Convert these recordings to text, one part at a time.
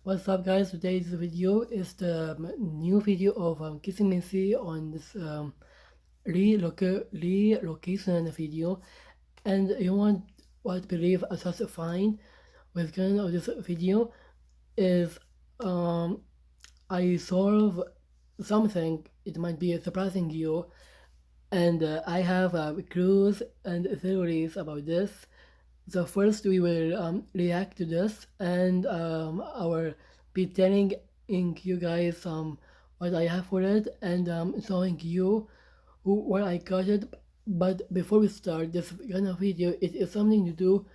What's up, guys? Today's video is the new video of Kissing Missy on this relocation video, and you want what believe as us find with kind of this video is I solve something. It might be surprising you, and I have clues and theories about this. So first we will react to this, and our be telling you guys what I have for it, and showing you where I got it. But before we start this kind of video, it is something to do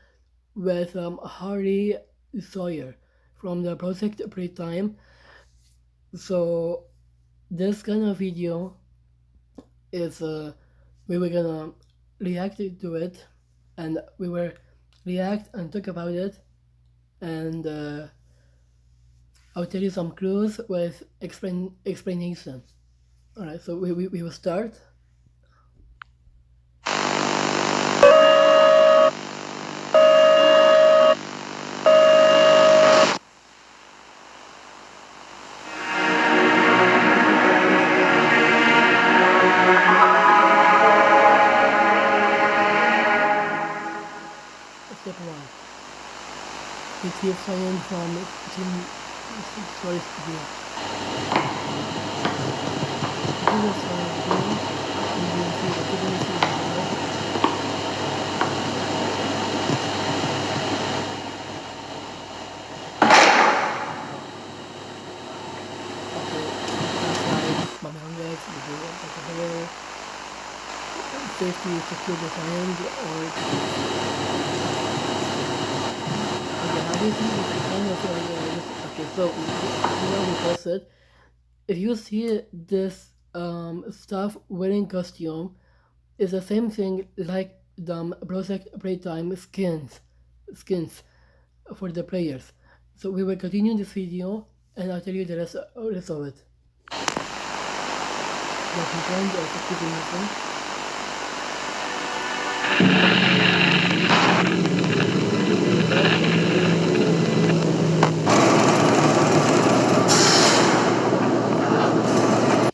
with Harry Sawyer from the Project Playtime. So this kind of video is we were gonna react to it, and we were react and talk about it, and I'll tell you some clues with explanation. Alright, so we will start. Step 1. Retrieve sound from Story Studio. This is Story Studio. You will see the difference in the Mama Hungrex, the safety, secure the sound, or okay, so we press it. If you see this staff wearing costume, it's the same thing like the Project Playtime skins for the players. So we will continue this video, and I'll tell you the rest of it. The component of activity.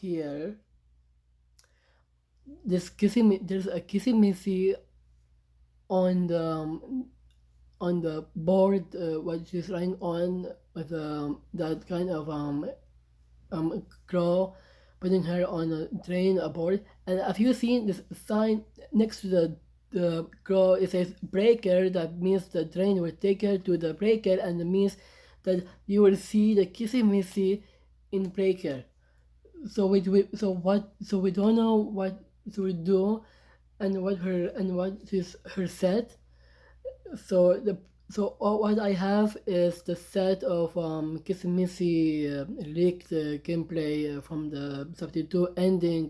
Here, there's a Kissing Missy on the board, what she's lying on with that kind of crow, putting her on a train aboard. And have you seen this sign next to the crow? It says breaker. That means the train will take her to the breaker, and it means that you will see the Kissing Missy in breaker. So we don't know what to do, and what is her set. So what I have is the set of Kissing Missy leaked gameplay from the Chapter 2 ending,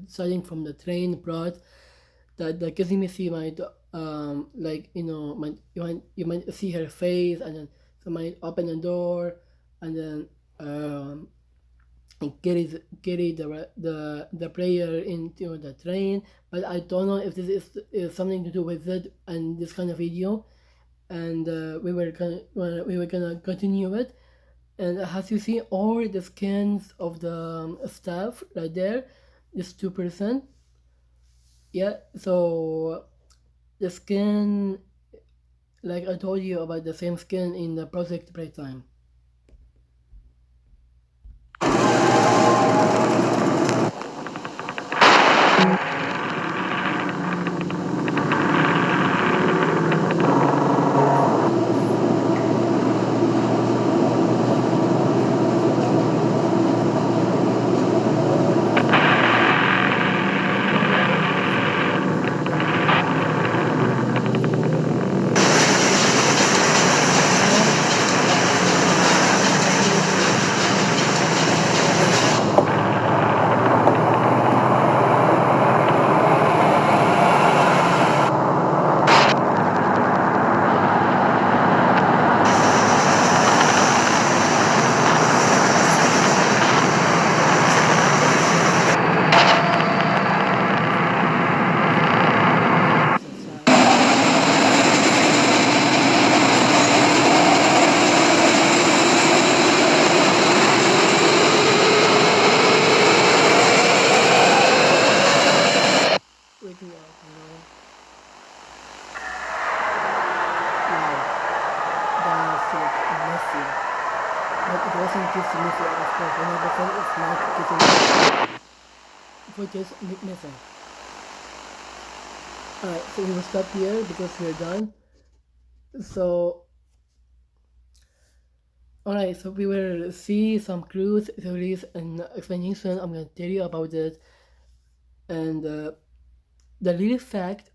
starting from the train brought that the Kissing Missy might you might see her face, and then so might open the door, and then carry the player into the train. But I don't know if this is something to do with it and this kind of video, and we were gonna continue it. And as you see, all the skins of the staff right there is 2%. Yeah, so the skin, like I told you about the same skin in the Project Playtime. messy. But it wasn't just messy, of course. 100% it's not just messy. It was just missing. Alright, so we will stop here because we're done. So, alright, so we will see some clues, theories, and explanation. I'm gonna tell you about it. And the real fact,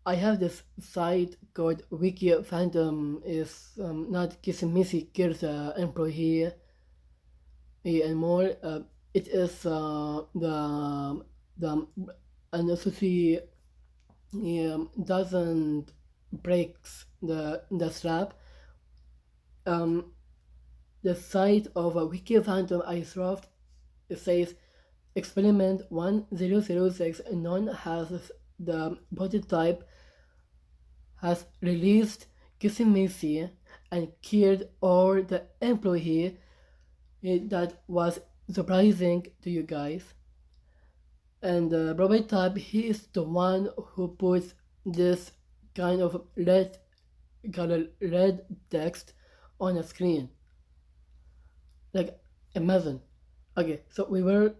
I have this site called Wiki Phantom is not Kissimisi Kir's employee anymore. It is the an associate doesn't breaks the strap. The site of Wiki Phantom iSoft says experiment 1006 known as the prototype has released Kissimisi and killed all the employee. That was surprising to you guys. And the prototype, he is the one who puts this kind of red color red text on a screen. Like imagine. Okay, so we were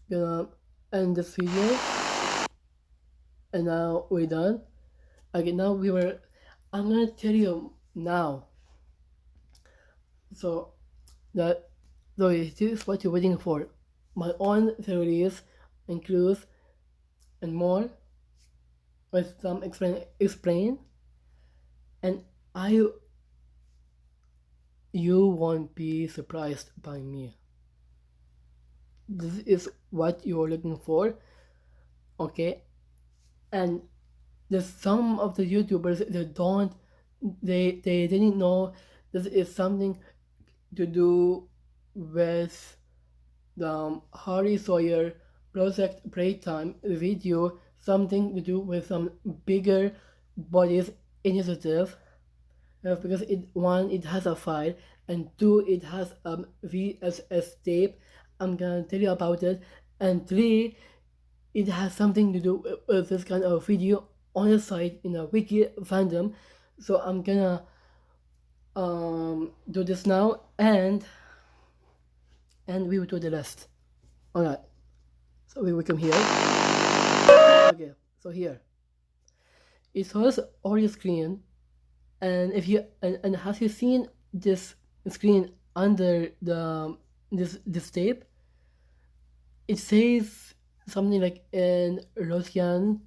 gonna end this video and now we're done. Okay, now I'm gonna tell you now. So this is what you're waiting for. My own theories and clues and more with some explain and you won't be surprised by me. This is what you're looking for. Okay? And there's some of the YouTubers that they didn't know this is something to do with the Harry Sawyer Project Playtime video, something to do with some bigger bodies initiative. Because it has a file, and two, it has VSS tape. I'm gonna tell you about it. And three, it has something to do with this kind of video on the site in a wiki fandom. So I'm gonna do this now, and we will do the rest. Alright, so we will come here. Okay, so here it shows all your screen, and if you and have you seen this screen under this tape? It says something like in Russian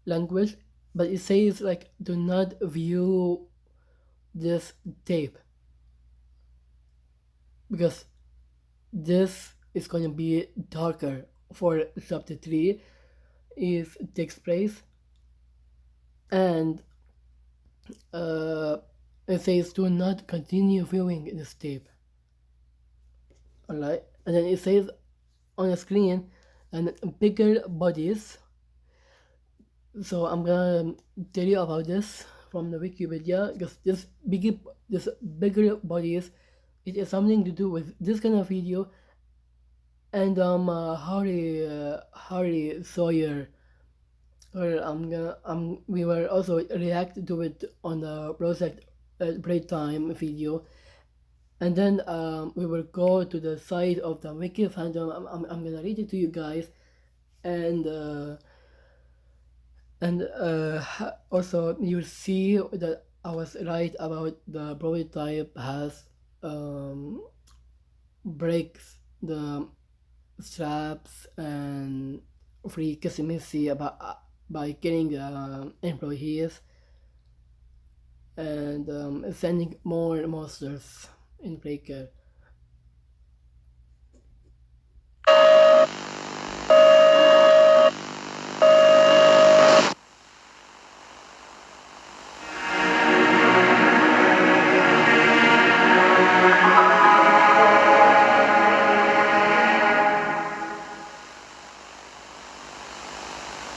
language, but it says like do not view this tape because this is going to be darker for chapter 3 if it takes place, and it says do not continue viewing this tape. Alright, and then it says on the screen and bigger bodies. So I'm gonna tell you about this from the Wikipedia because this bigger bodies, it is something to do with this kind of video, and Harry Sawyer. Or we will also react to it on the Project Playtime video, and then we will go to the site of the Wiki fandom. I'm gonna read it to you guys, and also you'll see that I was right about the prototype has breaks the straps and free Kissimisi about by killing employees and sending more monsters in Breaker.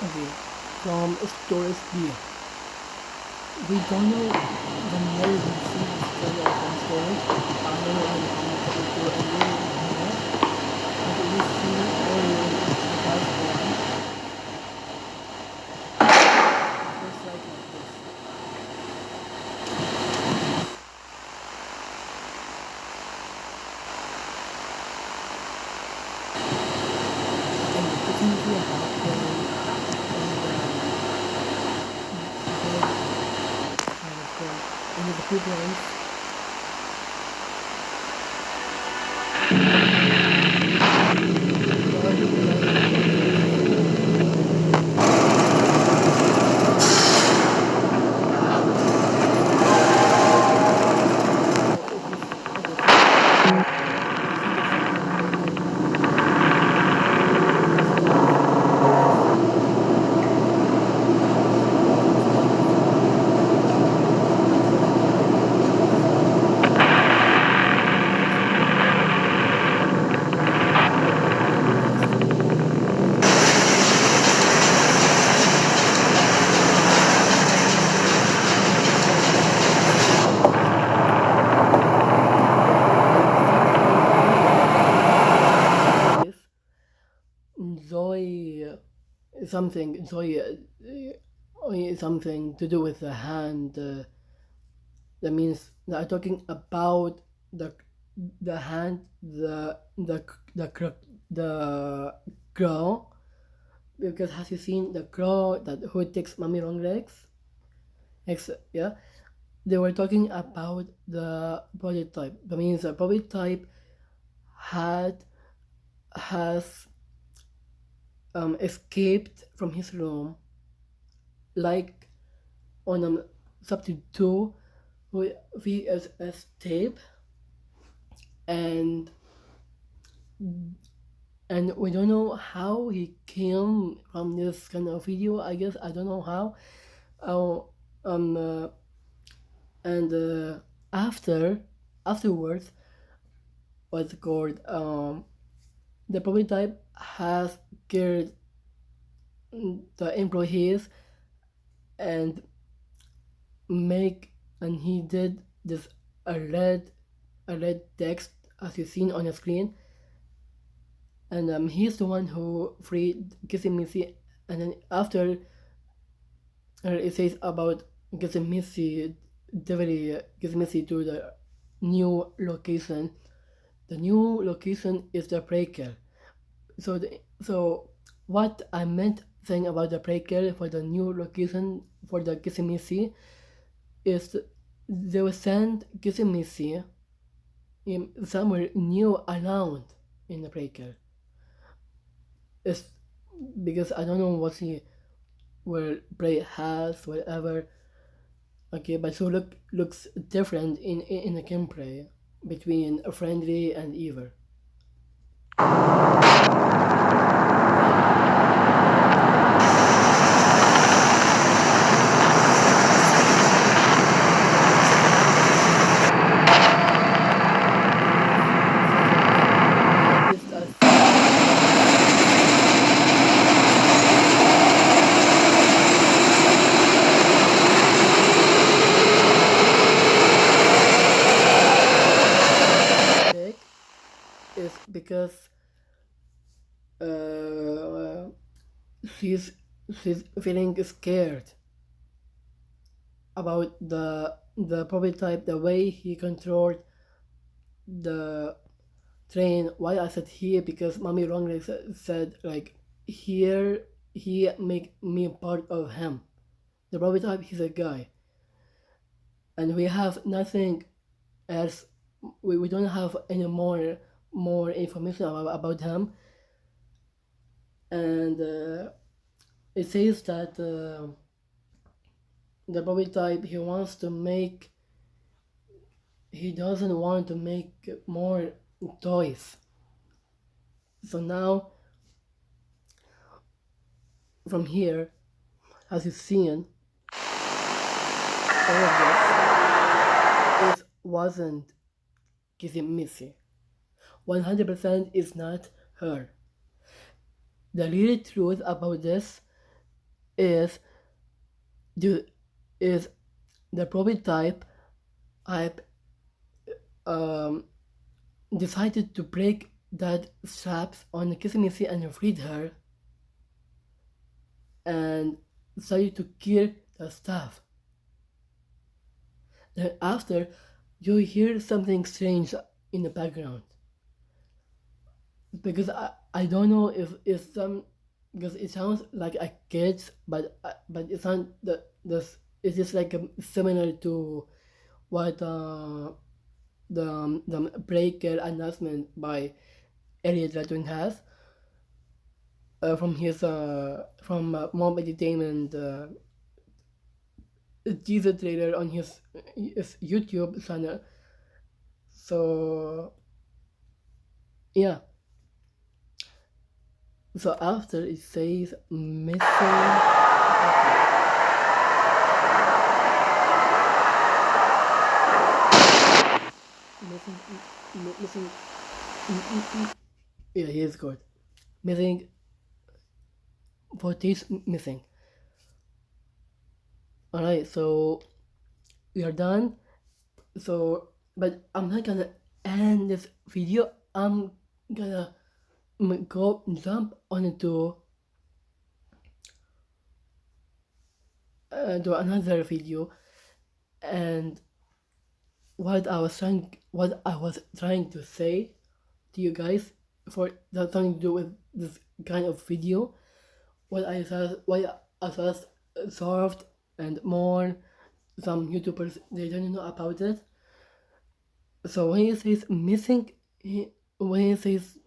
Okay, from Storage B. We don't know the more we see this trailer from storage. I don't know how much it will do but we see earlier the past one. It looks like this. two points. Zoe something something to do with the hand. That means they are talking about the hand, the crow, because has you seen the crow that who takes mommy long legs? Yeah, they were talking about the prototype. That means the prototype has escaped from his room, like on a substitute 2 VSS tape, and we don't know how he came from this kind of video. I guess I don't know how. And afterwards, what's it called? The prototype has scared the employees and he did this a red text as you've seen on the screen, and he's the one who freed Kissing Missy, and then after it says about Kissing Missy delivery Kissing Missy to the new location. The new location is the breaker. So what I meant saying about the breaker for the new location for the Kissing Missy is they will send Kissing Missy in somewhere new around in the breaker. It's because I don't know what he where Bray has whatever. Okay, but so looks different in the gameplay between a friendly and evil. Is because she's feeling scared about the prototype, the way he controlled the train. Why I said here? Because Mommy wrongly said like here he make me part of him. The prototype, he's a guy, and we have nothing else. We don't have any more information about him, and it says that the prototype he doesn't want to make more toys. So now from here, as you've seen, all of this wasn't Kissing Missy. 100% is not her. The real truth about this is the prototype decided to break that straps on Kissing Missy and freed her, and decided to kill the staff. Then after, you hear something strange in the background. Because I don't know if it's because it sounds like a kid's, but it's not it's just like similar to what the breaker announcement by Elliot Redwing has from his Mob Entertainment teaser trailer on his YouTube channel. So yeah. So after it says missing. Missing, missing. Yeah, he is good. Missing. Footage missing. Alright, so we are done. So, but I'm not gonna end this video. I'm gonna go jump onto to another video, and what I was trying to say to you guys for that something to do with this kind of video. What I just solved and more some YouTubers they don't know about it. So when he says missing, when he says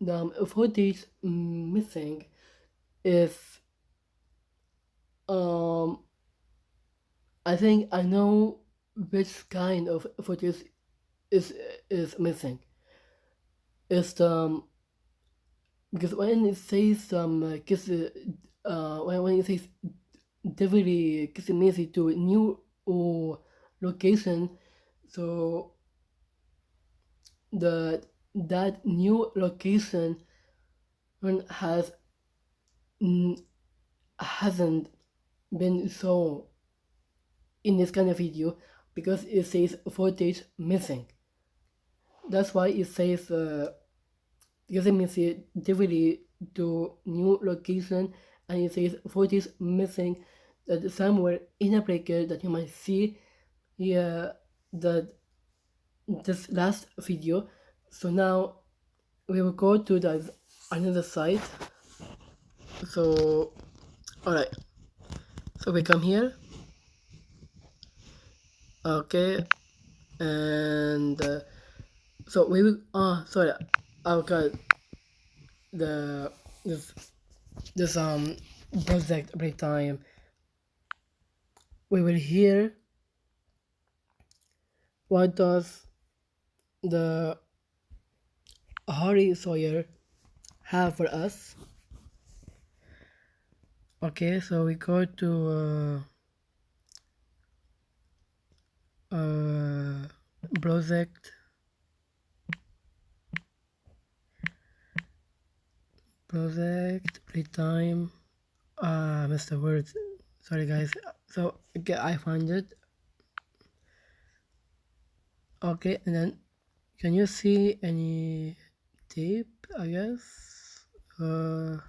the footage missing is I think I know which kind of footage is missing. It's because when it says when it says delivery Kissimesi to a new location, so that new location has hasn't been shown in this kind of video because it says footage missing. That's why it says Kissimesi delivery to new location, and it says footage missing. That somewhere in a breaker that you might see here that this last video. So now we will go to the another site. So alright, so we come here, okay, and so we will sorry, I've got this project break time. We will hear what does the Harry Sawyer have for us. Okay, so we go to project playtime. Missed the words. Sorry guys. So okay, I found it. Okay, and then can you see any tape? I guess. No.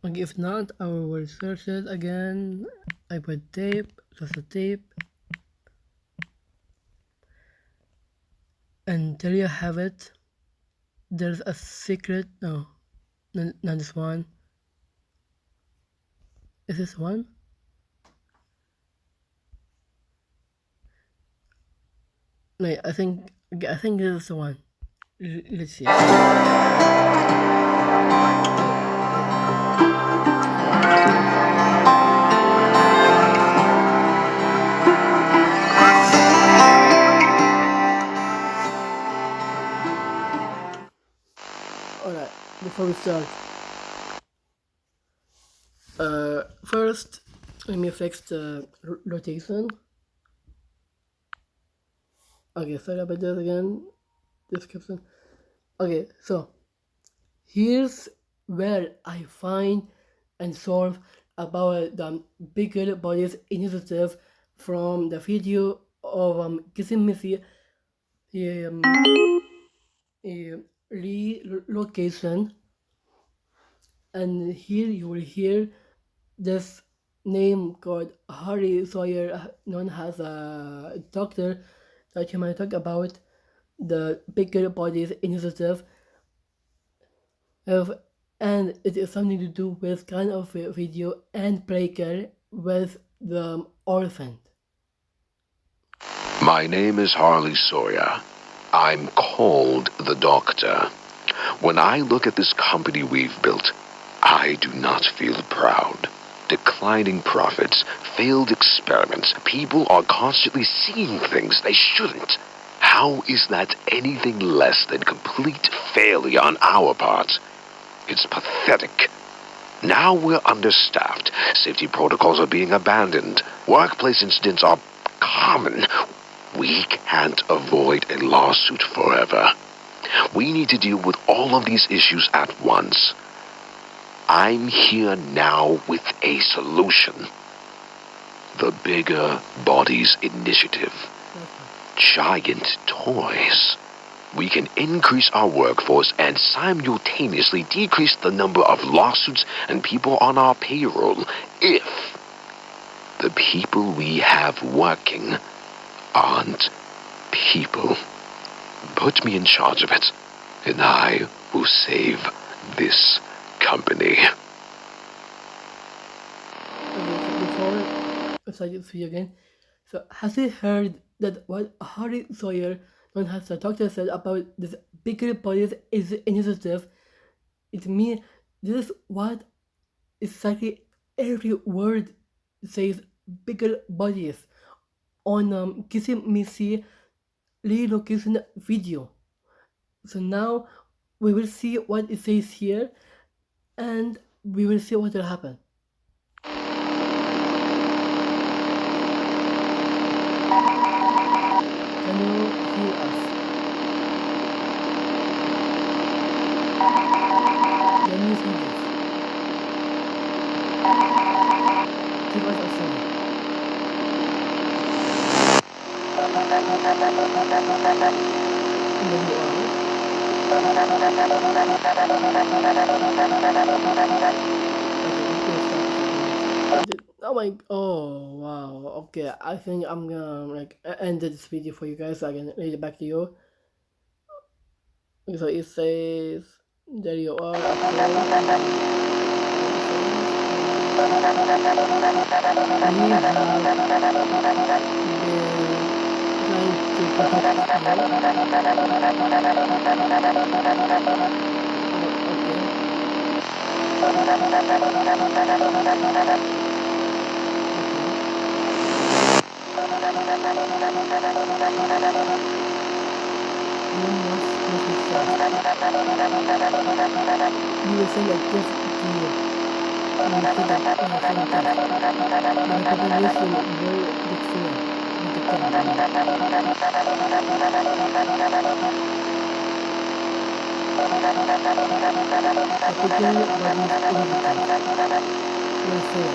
Okay, if not, I will search it again. I put tape, just a tape. And there you have it. There's a secret. No, not this one. Is this one? No, I think this is the one. Let's see. Alright, before we start, first let me fix the rotation. Okay, sorry about that again. Description. Okay, so here's where I find and solve about the Bigger Bodies initiative from the video of Kissimisi relocation, and here you will hear this name called Harry Sawyer, known as a doctor, that you might talk about the Bigger Bodies initiative, and it is something to do with kind of video and breaker with the orphaned. My name is Harley Sawyer. I'm called the Doctor. When I look at this company we've built, I do not feel proud. Declining profits, failed experiments, people are constantly seeing things they shouldn't. How is that anything less than complete failure on our part? It's pathetic. Now we're understaffed. Safety protocols are being abandoned. Workplace incidents are common. We can't avoid a lawsuit forever. We need to deal with all of these issues at once. I'm here now with a solution. The Bigger Bodies Initiative. Giant toys. We can increase our workforce and simultaneously decrease the number of lawsuits and people on our payroll if the people we have working aren't people. Put me in charge of it, and I will save this company. Okay, so before I start this video again, so has he heard that what Harry Sawyer, known as the doctor, said about this bigger bodies is initiative? It means this is what exactly every word says bigger bodies on Kissing Missy relocation video. So now we will see what it says here and we will see what will happen. Can you hear us? Can you see this? Give us a sign. And then you are. Oh my, oh wow, okay, I think I'm gonna like end this video for you guys so I can read it back to you. So it says, there you are, we have been trying to you will send a gift to you. You will send a gift. The population will declare. The bigger bodies will fail.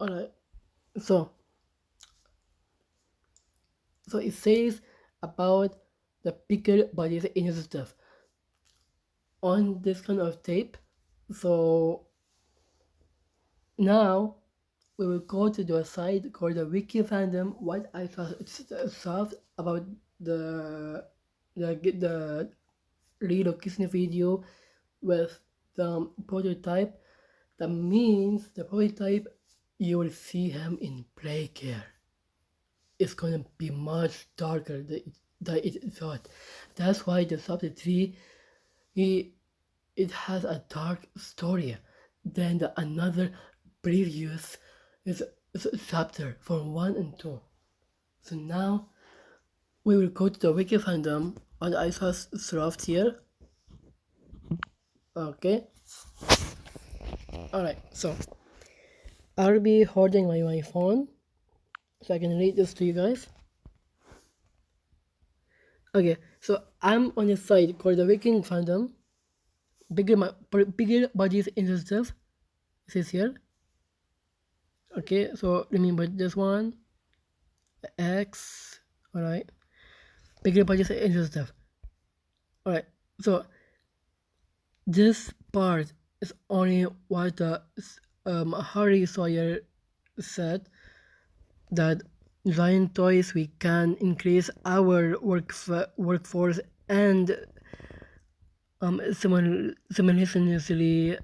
Alright, so it says about the bigger bodies initiative on this kind of tape. So now we will go to the site called the Wiki Fandom. What I thought about the relocation video with the prototype. That means the prototype, you will see him in play care. It's gonna be much darker than it thought. That's why the chapter 3, it has a dark story than another previous is chapter from 1 and 2. So now we will go to the wiki fandom on ISOS Soft here. Okay. Alright, so I'll be holding my phone so I can read this to you guys. Okay, so I'm on a site called the Wiki Fandom. Bigger Bodies Initiative. This is here. Okay, so remember this one. X. Alright. Bigger Bodies Initiative. Alright, so this part is only what the Harry Sawyer said that giant toys we can increase our workforce and simultaneously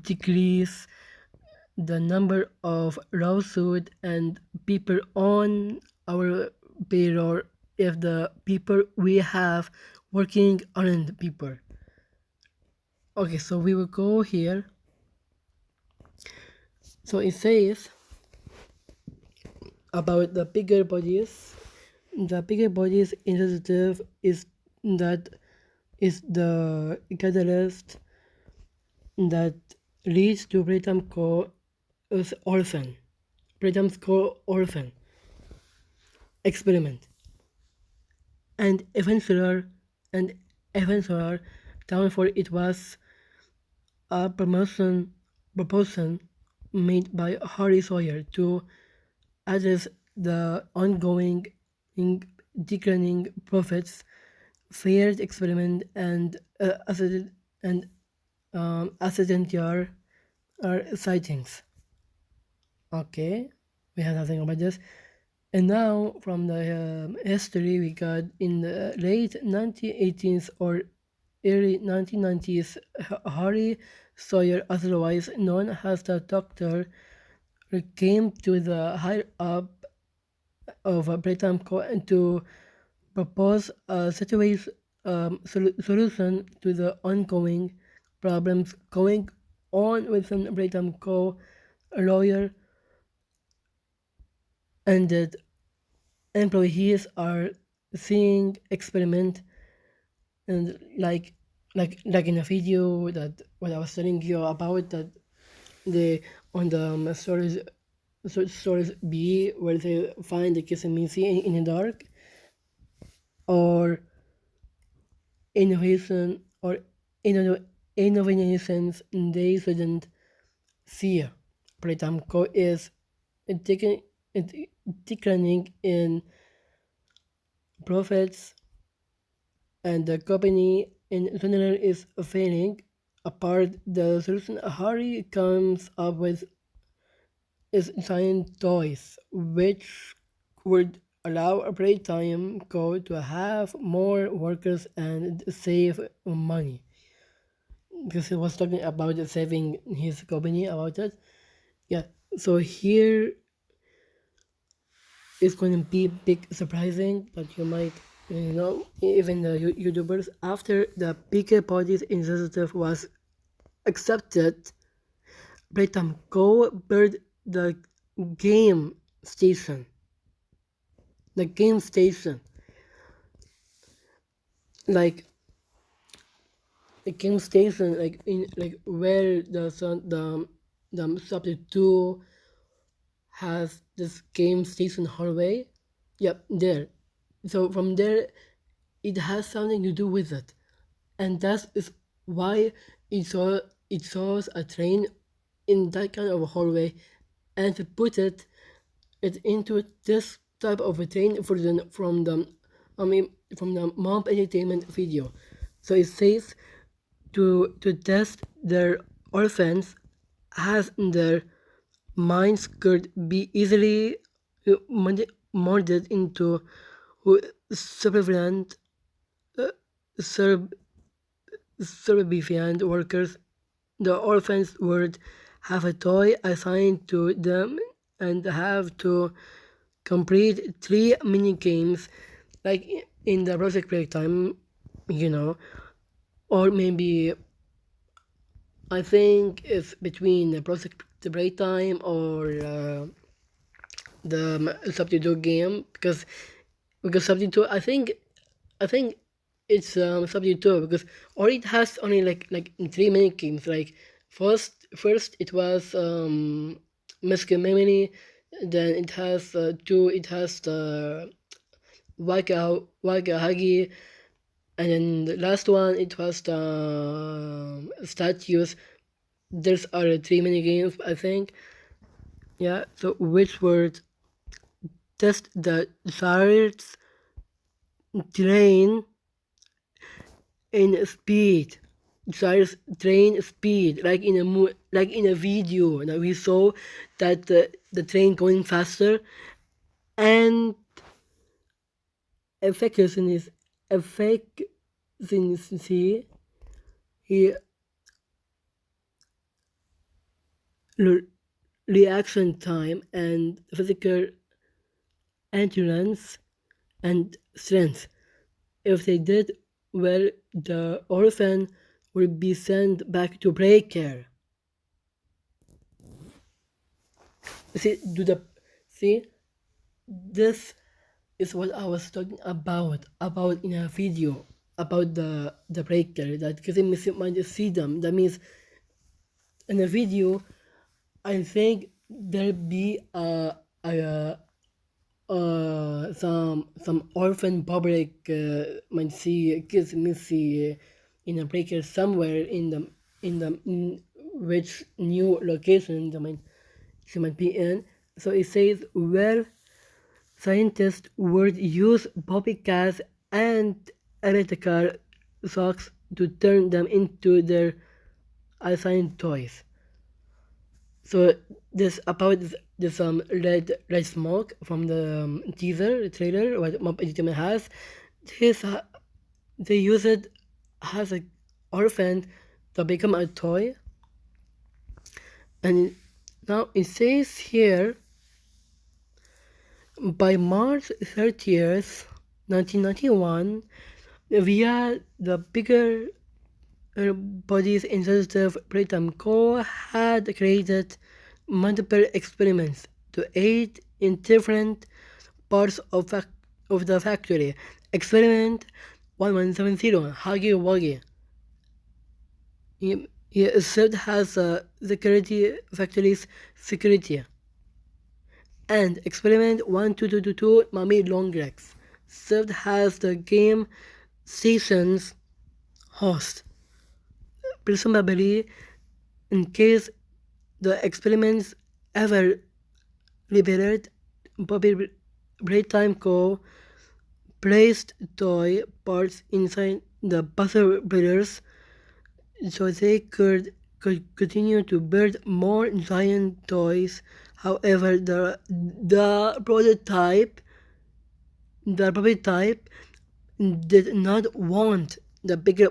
decrease the number of lawsuits and people on our payroll if the people we have working aren't people. Okay, so we will go here. So it says about the bigger bodies. The bigger bodies initiative is that is the catalyst that leads to Britamco orphan. Britamco orphan experiment. And eventually downfall it was a proposal made by Harry Sawyer to address the ongoing declining profits, failed experiment, and accidental sightings. Okay, we have nothing about this. And now, from the history we got in the late 1980s or early 1990s, Harry Sawyer, otherwise known as the Doctor, came to the higher up of Britamco and to propose a solution to the ongoing problems going on within Britamco. A lawyer and that employees are seeing experiment and like in a video that what I was telling you about that the on the stories B where they find the kissing Missy in the dark or innovation or innovations they shouldn't see. Britamco is declining in profits and the company in general is failing. Apart the solution Harry comes up with is giant toys, which would allow a Britamco to have more workers and save money. Because he was talking about saving his company about it. Yeah, so here is going to be big surprising that you might even the YouTubers after the bigger parties initiative was accepted, Britamco built the game station. The game station. Like the game station like in like where the Subject 2 has this game station hallway. Yep, there. So from there it has something to do with it. And that is why it shows a train in that kind of a hallway and to put it into this type of a train from the Mom Entertainment video. So it says to test their orphans as their minds could be easily molded into subservient workers. The orphans would have a toy assigned to them and have to complete 3 mini games like in the project break time, or maybe I think it's between the project break time or the Subject 2 game because Subject 2 I think it's Subject 2 because or it has only like 3 mini games. Like first it was Muscle Memory, then it has 2 it has the Waka Hagi, and then the last one it was the statues. There's are 3 mini games I think. Yeah, so which would test the desired train in speed. Desired train speed, like in a like in a video. Now we saw that the train going faster, and efficiency, he reaction time and physical endurance and strength. If they did well, the orphan would be sent back to Breaker. See, this is what I was talking about in a video about the Breaker that Kizimisi might see them. That means in a video, I think there'll be some orphan public might see Kizimisi in a Breaker somewhere in which new location she might be in. So it says, well, scientists would use copycats and electrical shocks to turn them into their assigned toys. So this about this red smoke from the teaser trailer what Mob Entertainment has. They use it as an orphan to become a toy. And now it says here, by March 30th, 1991, via the bigger bodies insensitive Brigham Co. had created multiple experiments to aid in different parts of the factory. Experiment 1170, Huggy Wuggy. He served as security factory's security. And Experiment 12222, Mommy Longlegs, served as the game station's host. Presumably, in case the experiments ever repeated, Bobby Playtime Co. placed toy parts inside the Buzzer Brothers so they could continue to build more giant toys. However, the prototype did not want the bigger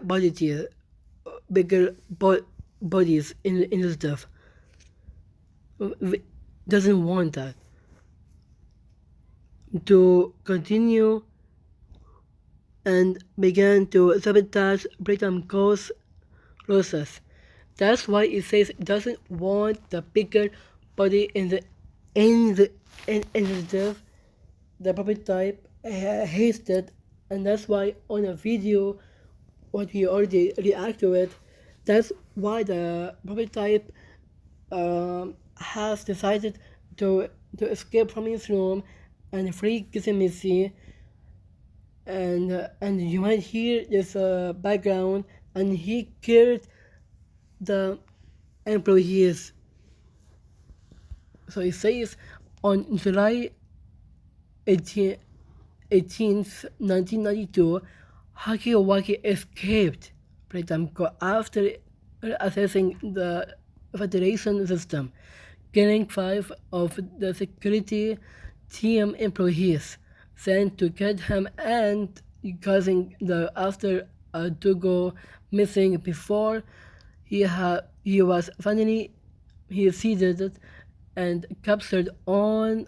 bodies in the stuff. Doesn't want that to continue and began to sabotage Brigham Co.'s process. That's why it says it doesn't want the bigger body in the stuff. The prototype hates it, and that's why on a video what we already react to it, that's why the prototype has decided to escape from his room and free Kizimisi, and you might hear this background, and he killed the employees. So it says on July 18th, 1992, Huggy Wuggy escaped Brigham Co. after assessing the Federation system, killing 5 of the security team employees sent to get him and causing the after to go missing before he was finally seized and captured on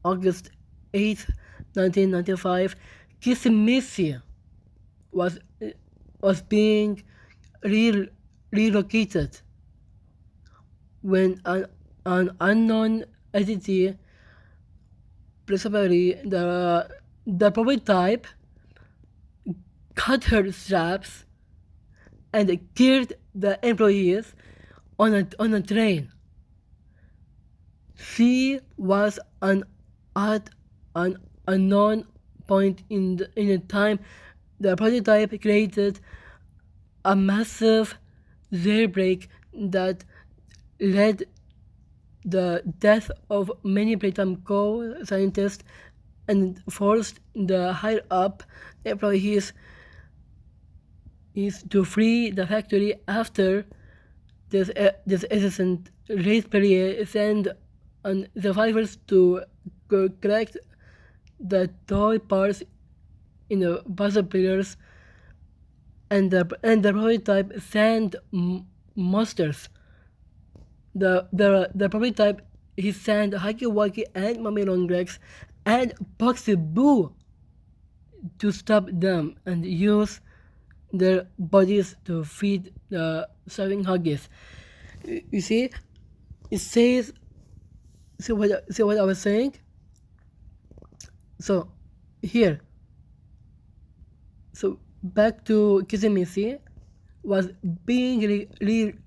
August 8th, 1995. Kizimisi was being relocated when an unknown entity, presumably the prototype, cut her straps and killed the employees on a train. She was at an unknown point in the time. The prototype created a massive jailbreak that led the death of many Brigham Co. scientists and forced the higher-up employees to flee the factory after this assistant Raspberry send on survivors to correct the toy parts in the puzzle pillars, and the prototype sent monsters. The prototype he sent Huggy Wuggy and Mommy Longlegs and Boxy Boo to stop them and use their bodies to feed the starving Huggies. You see, it says. See what I was saying? So, here. So back to Kizimisi was being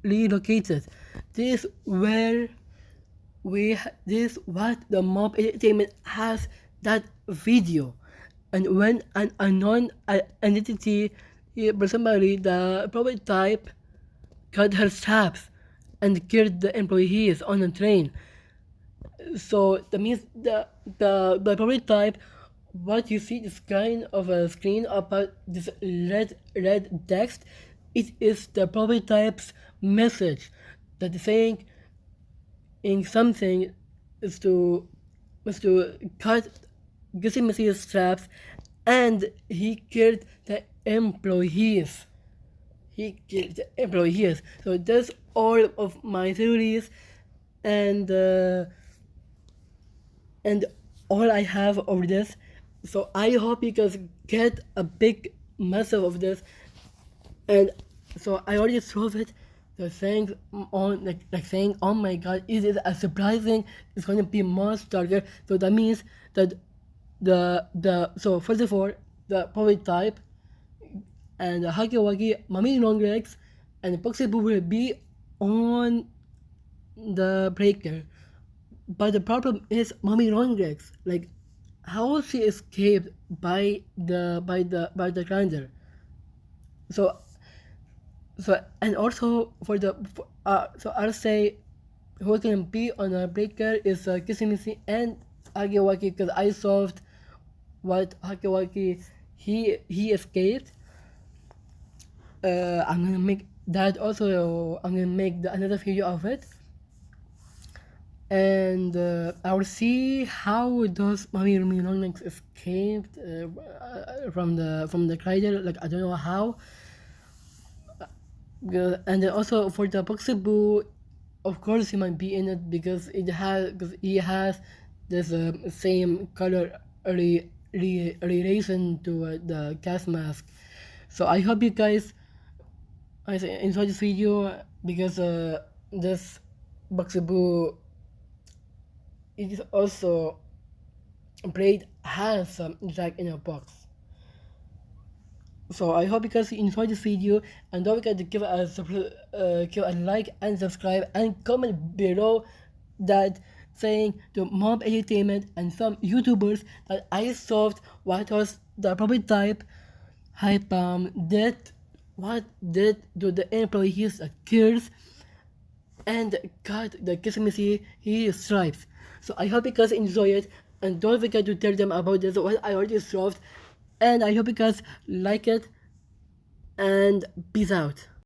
relocated. This where this what the Mob Entertainment has that video, and when an unknown identity, presumably the prototype, cut her straps and killed the employees on the train. So that means the prototype, what you see is kind of a screen about this red text. It is the prototype's message that is saying in something is to cut Gizimisi's straps, and he killed the employees. He killed the employees. So that's all of my theories, and all I have of this. So I hope you guys get a big massive of this, and so I already solved it. So saying on like saying, oh my god, it is a surprising. It's going to be much darker. So that means that the so first of all, the prototype and the Huggy Wuggy, Mommy Longlegs, and Boxy Boo will be on the breaker. But the problem is Mommy Longlegs. Like, how she escaped by the grinder. So and also for the so I'll say who can be on a breaker is Kizimisi and Huggy Wuggy, because I solved what Huggy Wuggy he escaped. I'm gonna make that also. I'm gonna make another video of it, and I will see how those Mommy Longlegs escaped from the grinder. Like, I don't know how. And then also for the Boxy Boo, of course he might be in it because he has this same color relation to the gas mask. So I hope you guys enjoy this video, because this Boxy Boo, it is also Braid has some Jack in a Box. So I hope you guys enjoyed this video, and don't forget to give a like and subscribe and comment below that saying to Mob Entertainment and some YouTubers that I solved what was the prototype hype did, what did to the employees kills and cut the Kizimisi stripes. So I hope you guys enjoy it, and don't forget to tell them about this what I already solved, and I hope you guys like it, and peace out.